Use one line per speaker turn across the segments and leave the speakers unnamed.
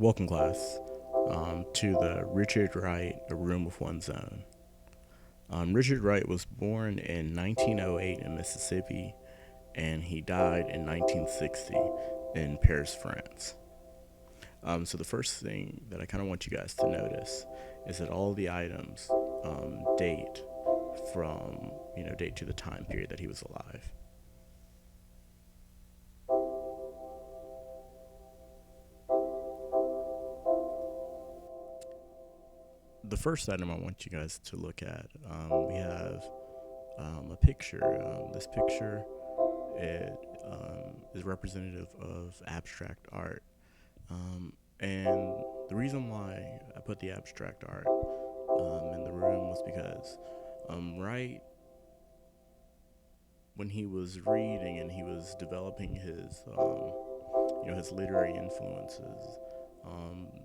Welcome, class, to the Richard Wright A Room of One's Own. Richard Wright was born in 1908 in Mississippi, and he died in 1960 in Paris, France. So the first thing that I kind of want you guys to notice is that all the items date from, date to the time period that he was alive. The first item I want you guys to look at, we have a picture. This picture is representative of abstract art. And the reason why I put the abstract art in the room was because Wright, when he was reading and he was developing his literary influences,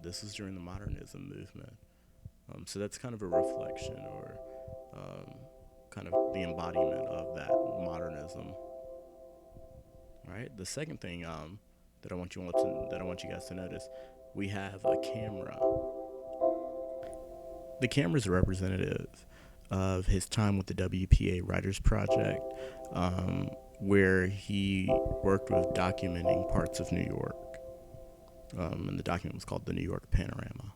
this was during the modernism movement. So that's kind of a reflection or kind of the embodiment of that modernism. All right. The second thing that I want you guys to notice, we have a camera. The camera is representative of his time with the WPA Writers Project, where he worked with documenting parts of New York. And the document was called the New York Panorama.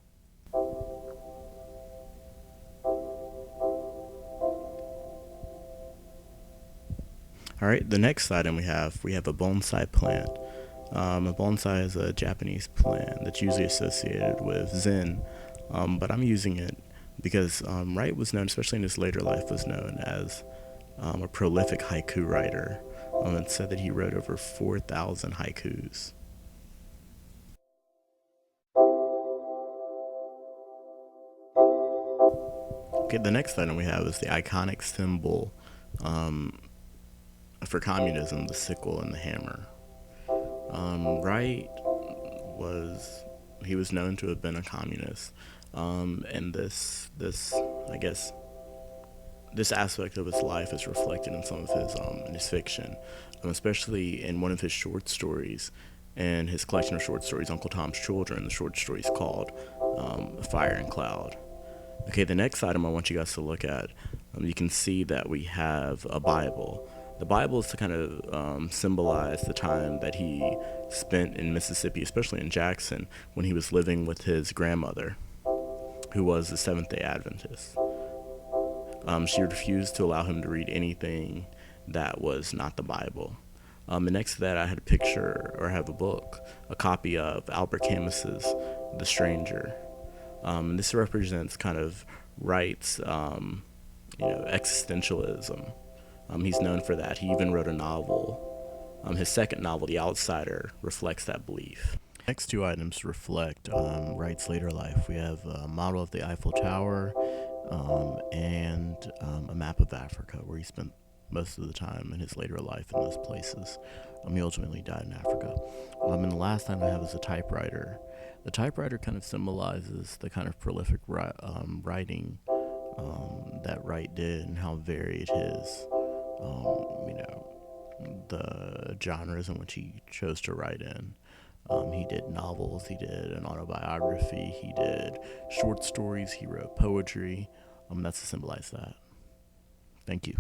All right, the next item we have a bonsai plant. A bonsai is a Japanese plant that's usually associated with Zen, but I'm using it because Wright was known, especially in his later life, was known as a prolific haiku writer. It's said that he wrote over 4,000 haikus. Okay, the next item we have is the iconic symbol for communism, the sickle and the hammer. Wright was known to have been a communist, and this aspect of his life is reflected in some of his fiction, especially in one of his short stories, and his collection of short stories, Uncle Tom's Children. The short story is called Fire and Cloud. Okay, the next item I want you guys to look at, you can see that we have a Bible. The Bible is to kind of symbolize the time that he spent in Mississippi, especially in Jackson, when he was living with his grandmother, who was a Seventh-day Adventist. She refused to allow him to read anything that was not the Bible. And next to that, I had a book, a copy of Albert Camus's The Stranger. And this represents kind of Wright's, existentialism. He's known for that. He even wrote a novel. His second novel, The Outsider, reflects that belief. Next two items reflect Wright's later life. We have a model of the Eiffel Tower and a map of Africa, where he spent most of the time in his later life in those places. He ultimately died in Africa. And the last item I have is a typewriter. The typewriter kind of symbolizes the kind of prolific writing that Wright did and how varied his the genres in which he chose to write in. He did novels, he did an autobiography, he did short stories, he wrote poetry. That's to symbolize that. Thank you.